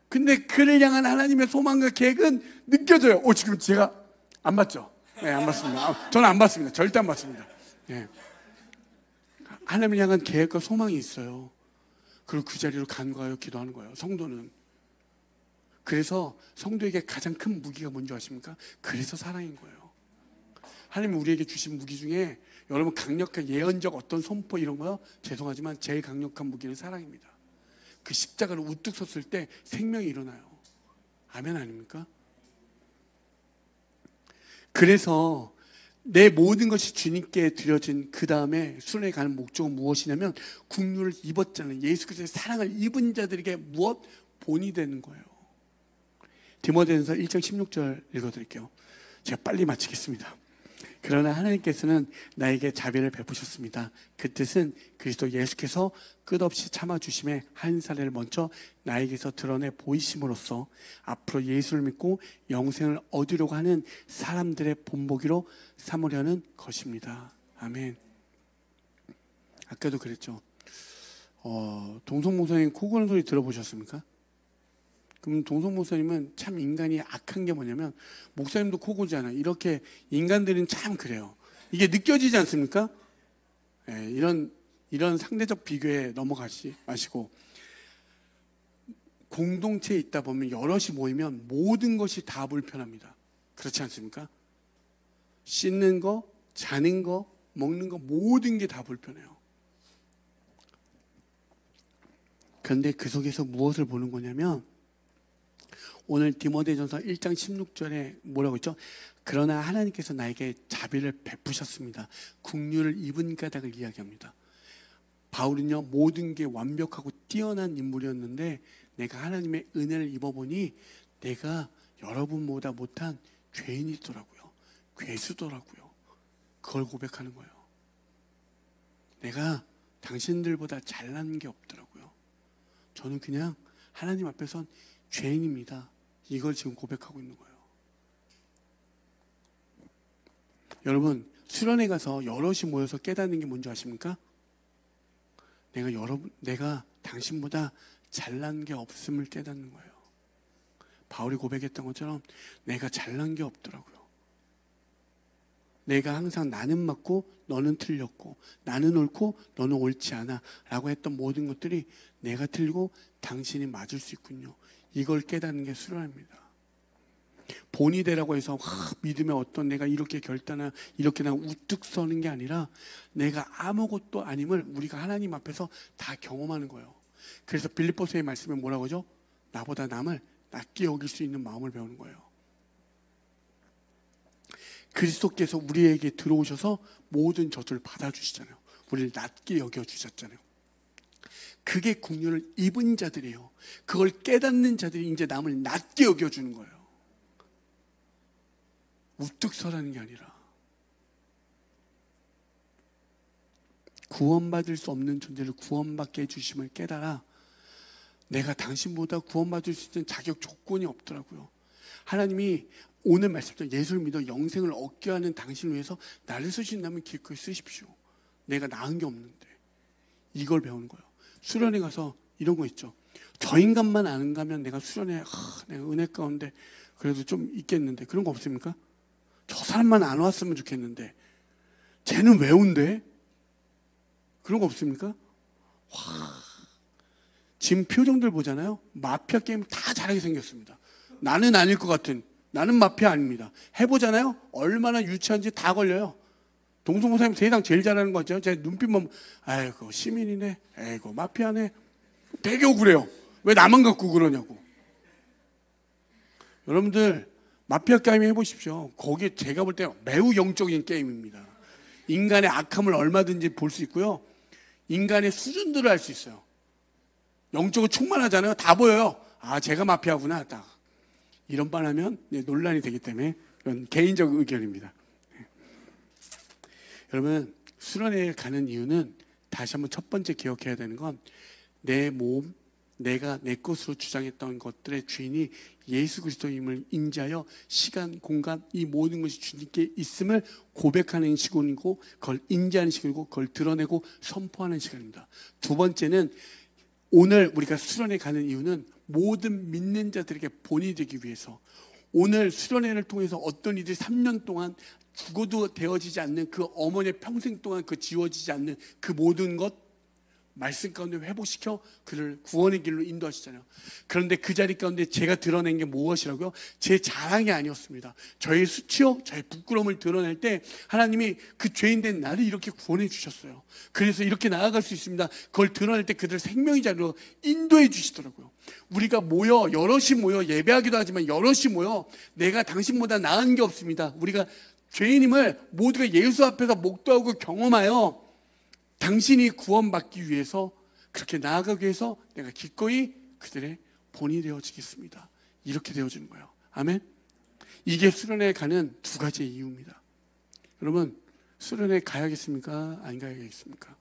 Speaker 2: 근데 그를 향한 하나님의 소망과 계획은 느껴져요. 지금 제가 안 봤죠? 네, 안 봤습니다. 저는 안 봤습니다. 절대 안 봤습니다. 네. 하나님을 향한 계획과 소망이 있어요. 그리고 그 자리로 간구하여 기도하는 거예요. 성도는. 그래서 성도에게 가장 큰 무기가 뭔지 아십니까? 그래서 사랑인 거예요. 하나님이 우리에게 주신 무기 중에 여러분 강력한 예언적 어떤 선포 이런 거요? 죄송하지만 제일 강력한 무기는 사랑입니다. 그 십자가를 우뚝 섰을 때 생명이 일어나요. 아멘 아닙니까? 그래서 내 모든 것이 주님께 드려진 그 다음에 수련회 가는 목적은 무엇이냐면 국류를 입었잖아요. 예수 그리스도의 사랑을 입은 자들에게 무엇? 본이 되는 거예요. 디모데전서 1장 16절 읽어드릴게요. 제가 빨리 마치겠습니다. 그러나 하나님께서는 나에게 자비를 베푸셨습니다. 그 뜻은 그리스도 예수께서 끝없이 참아주심에 한 사례를 먼저 나에게서 드러내 보이심으로써 앞으로 예수를 믿고 영생을 얻으려고 하는 사람들의 본보기로 삼으려는 것입니다. 아멘. 아까도 그랬죠. 동성 목사님 코 고는 소리 들어보셨습니까? 그럼 동성 목사님은 참 인간이 악한 게 뭐냐면 목사님도 코 고잖아요. 이렇게 인간들은 참 그래요. 이게 느껴지지 않습니까? 네, 이런 이런 상대적 비교에 넘어가지 마시고, 공동체에 있다 보면 여럿이 모이면 모든 것이 다 불편합니다. 그렇지 않습니까? 씻는 거, 자는 거, 먹는 거 모든 게 다 불편해요. 그런데 그 속에서 무엇을 보는 거냐면, 오늘 디모데전서 1장 16절에 뭐라고 했죠? 그러나 하나님께서 나에게 자비를 베푸셨습니다. 긍휼을 입은 까닭을 이야기합니다. 바울은요, 모든 게 완벽하고 뛰어난 인물이었는데 내가 하나님의 은혜를 입어보니 내가 여러분보다 못한 죄인이더라고요. 괴수더라고요. 그걸 고백하는 거예요. 내가 당신들보다 잘난 게 없더라고요. 저는 그냥 하나님 앞에선 죄인입니다. 이걸 지금 고백하고 있는 거예요. 여러분, 수련회 가서 여럿이 모여서 깨닫는 게 뭔지 아십니까? 내가 당신보다 잘난 게 없음을 깨닫는 거예요. 바울이 고백했던 것처럼 내가 잘난 게 없더라고요. 내가 항상 나는 맞고 너는 틀렸고, 나는 옳고 너는 옳지 않아 라고 했던 모든 것들이 내가 틀리고 당신이 맞을 수 있군요. 이걸 깨닫는 게 수련입니다. 본이 되라고 해서 믿음의 어떤 내가 이렇게 결단을 이렇게 난 우뚝 서는 게 아니라 내가 아무것도 아님을 우리가 하나님 앞에서 다 경험하는 거예요. 그래서 빌립보서의 말씀에 뭐라고 하죠? 나보다 남을 낮게 여길 수 있는 마음을 배우는 거예요. 그리스도께서 우리에게 들어오셔서 모든 젖을 받아주시잖아요. 우리를 낮게 여겨주셨잖아요. 그게 긍휼을 입은 자들이에요. 그걸 깨닫는 자들이 이제 남을 낮게 여겨주는 거예요. 우뚝 서라는 게 아니라, 구원받을 수 없는 존재를 구원받게 해주심을 깨달아 내가 당신보다 구원받을 수 있는 자격 조건이 없더라고요. 하나님이 오늘 말씀처럼 예수를 믿어 영생을 얻게 하는 당신을 위해서 나를 쓰신다면 기꺼이 쓰십시오. 내가 나은 게 없는데. 이걸 배우는 거예요. 수련회 가서 이런 거 있죠. 저 인간만 안 가면 내가 수련회 내가 은혜 가운데 그래도 좀 있겠는데, 그런 거 없습니까? 저 사람만 안 왔으면 좋겠는데 쟤는 왜 온대? 그런 거 없습니까? 와, 지금 표정들 보잖아요. 마피아 게임 다 잘하게 생겼습니다. 나는 아닐 것 같은, 나는 마피아 아닙니다. 해보잖아요. 얼마나 유치한지 다 걸려요. 동성모사님 세상 제일 잘하는 거 같죠? 제 눈빛만, 아이고 시민이네, 아이고 마피아네. 되게 억울해요. 왜 나만 갖고 그러냐고. 여러분들 마피아 게임 해보십시오. 거기에 제가 볼 때 매우 영적인 게임입니다. 인간의 악함을 얼마든지 볼 수 있고요, 인간의 수준들을 알 수 있어요. 영적으로 충만하잖아요. 다 보여요. 아, 제가 마피아구나. 딱 이런 말 하면 논란이 되기 때문에 이건 개인적 의견입니다. 여러분, 수련회에 가는 이유는 다시 한번 첫 번째 기억해야 되는 건, 내 몸, 내가 내 것으로 주장했던 것들의 주인이 예수 그리스도임을 인지하여 시간, 공간, 이 모든 것이 주님께 있음을 고백하는 시간이고, 그걸 인지하는 시간이고, 그걸 드러내고 선포하는 시간입니다. 두 번째는, 오늘 우리가 수련회 가는 이유는 모든 믿는 자들에게 본이 되기 위해서, 오늘 수련회를 통해서 어떤 이들이 3년 동안 죽어도 되어지지 않는 그 어머니의 평생 동안 그 지워지지 않는 그 모든 것 말씀 가운데 회복시켜 그를 구원의 길로 인도하시잖아요. 그런데 그 자리 가운데 제가 드러낸 게 무엇이라고요? 제 자랑이 아니었습니다. 저의 수치요, 저의 부끄러움을 드러낼 때 하나님이 그 죄인된 나를 이렇게 구원해 주셨어요. 그래서 이렇게 나아갈 수 있습니다. 그걸 드러낼 때 그들 생명의 자리로 인도해 주시더라고요. 우리가 모여, 여럿이 모여 예배하기도 하지만 여럿이 모여 내가 당신보다 나은 게 없습니다. 우리가 죄인임을 모두가 예수 앞에서 목도하고 경험하여 당신이 구원받기 위해서 그렇게 나아가기 위해서 내가 기꺼이 그들의 본이 되어지겠습니다. 이렇게 되어지는 거예요. 아멘. 이게 수련회에 가는 두 가지의 이유입니다. 여러분, 수련회에 가야겠습니까? 안 가야겠습니까?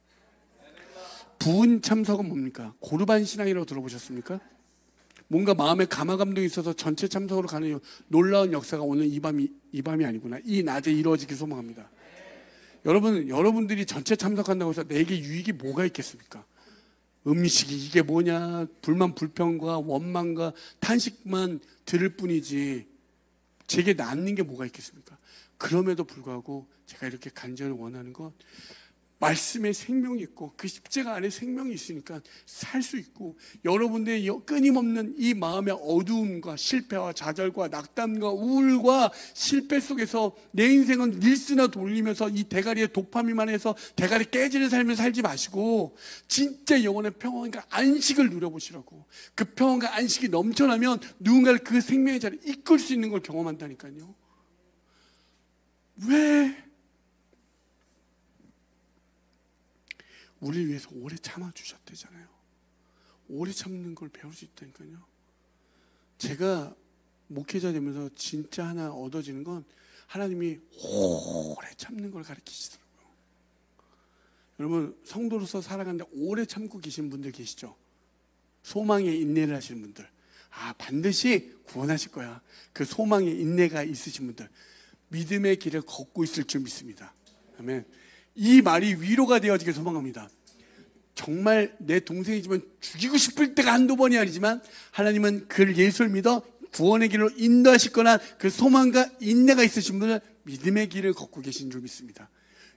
Speaker 2: 부은 참석은 뭡니까? 고르반 신앙이라고 들어보셨습니까? 뭔가 마음에 감화감동이 있어서 전체 참석으로 가는 놀라운 역사가 오늘 이 밤이 아니구나, 이 낮에 이루어지길 소망합니다. 여러분들이 전체 참석한다고 해서 내게 유익이 뭐가 있겠습니까? 음식이 이게 뭐냐, 불만 불평과 원망과 탄식만 들을 뿐이지 제게 남는 게 뭐가 있겠습니까? 그럼에도 불구하고 제가 이렇게 간절히 원하는 건, 말씀에 생명이 있고 그 십자가 안에 생명이 있으니까 살 수 있고, 여러분들의 끊임없는 이 마음의 어두움과 실패와 좌절과 낙담과 우울과 실패 속에서 내 인생은 릴스나 돌리면서 이 대가리에 도파민만 해서 대가리 깨지는 삶을 살지 마시고 진짜 영혼의 평안과 안식을 누려보시라고. 그 평안과 안식이 넘쳐나면 누군가를 그 생명의 자리에 이끌 수 있는 걸 경험한다니까요. 왜 우리를 위해서 오래 참아주셨대잖아요. 오래 참는 걸 배울 수 있다니까요. 제가 목회자 되면서 진짜 하나 얻어지는 건 하나님이 오래 참는 걸 가르치시더라고요. 여러분, 성도로서 살아가는데 오래 참고 계신 분들 계시죠? 소망에 인내를 하시는 분들, 반드시 구원하실 거야. 그 소망에 인내가 있으신 분들, 믿음의 길을 걷고 있을 줄 믿습니다. 아멘. 이 말이 위로가 되어지길 소망합니다. 정말 내 동생이지만 죽이고 싶을 때가 한두 번이 아니지만 하나님은 그를 예수를 믿어 구원의 길로 인도하실 거나 그 소망과 인내가 있으신 분은 믿음의 길을 걷고 계신 줄 믿습니다.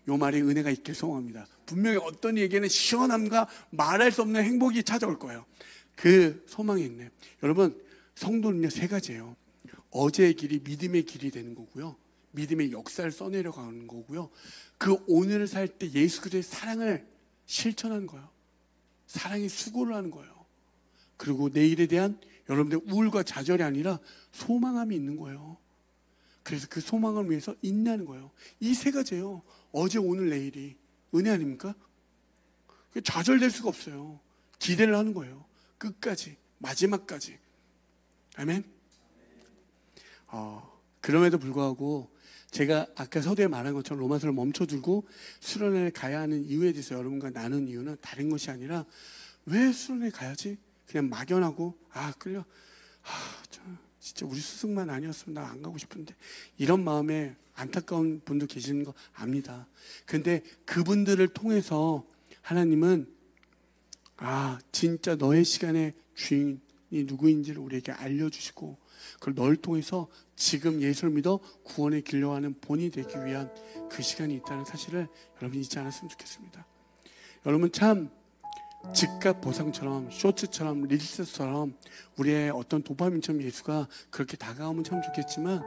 Speaker 2: 이 말에 은혜가 있길 소망합니다. 분명히 어떤 이에게는 시원함과 말할 수 없는 행복이 찾아올 거예요. 그 소망이 있네. 여러분, 성도는요, 세 가지예요. 어제의 길이 믿음의 길이 되는 거고요, 믿음의 역사를 써내려가는 거고요, 그 오늘을 살 때 예수 그리스도의 사랑을 실천하는 거예요. 사랑의 수고를 하는 거예요. 그리고 내일에 대한 여러분들의 우울과 좌절이 아니라 소망함이 있는 거예요. 그래서 그 소망을 위해서 인내하는 거예요. 이 세 가지예요. 어제, 오늘, 내일이 은혜 아닙니까? 좌절될 수가 없어요. 기대를 하는 거예요. 끝까지, 마지막까지. 아멘. 그럼에도 불구하고 제가 아까 서두에 말한 것처럼 로마서를 멈춰두고 수련회를 가야 하는 이유에 대해서 여러분과 나눈 이유는 다른 것이 아니라, 왜 수련회 가야지? 그냥 막연하고 끌려, 진짜 우리 스승만 아니었으면 나 안 가고 싶은데, 이런 마음에 안타까운 분도 계시는 거 압니다. 근데 그분들을 통해서 하나님은 진짜 너의 시간의 주인이 누구인지를 우리에게 알려주시고, 그걸 널 통해서 지금 예수를 믿어 구원의 길로 가는 본이 되기 위한 그 시간이 있다는 사실을 여러분이 잊지 않았으면 좋겠습니다. 여러분, 참 즉각 보상처럼, 쇼츠처럼, 릴스처럼 우리의 어떤 도파민처럼 예수가 그렇게 다가오면 참 좋겠지만,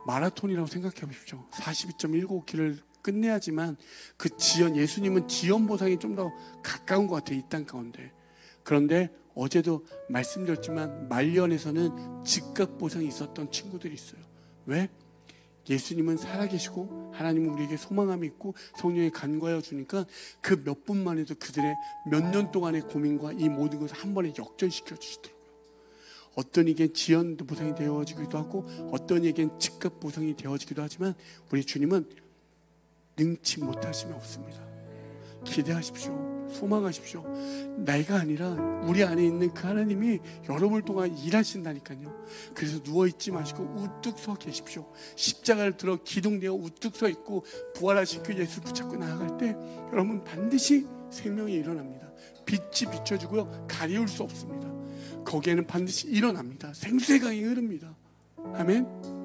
Speaker 2: 마라톤이라고 생각해 보십시오. 42.195km를 끝내야지만 그 지연, 예수님은 지연 보상이 좀 더 가까운 것 같아요, 이 땅 가운데. 그런데 어제도 말씀드렸지만 말년에서는 즉각 보상이 있었던 친구들이 있어요. 왜? 예수님은 살아계시고 하나님은 우리에게 소망함이 있고 성령이 간과하여 주니까 그 몇 분만 해도 그들의 몇 년 동안의 고민과 이 모든 것을 한 번에 역전시켜 주시더라고요. 어떤 이에겐 지연 보상이 되어지기도 하고 어떤 이에겐 즉각 보상이 되어지기도 하지만 우리 주님은 능치 못하심이 없습니다. 기대하십시오. 소망하십시오. 내가 아니라 우리 안에 있는 그 하나님이 여러분을 통한 일하신다니까요. 그래서 누워있지 마시고 우뚝 서 계십시오. 십자가를 들어 기둥되어 우뚝 서 있고 부활하신 그 예수를 붙잡고 나아갈 때 여러분 반드시 생명이 일어납니다. 빛이 비춰주고요, 가리울 수 없습니다. 거기에는 반드시 일어납니다. 생수의 강이 흐릅니다. 아멘.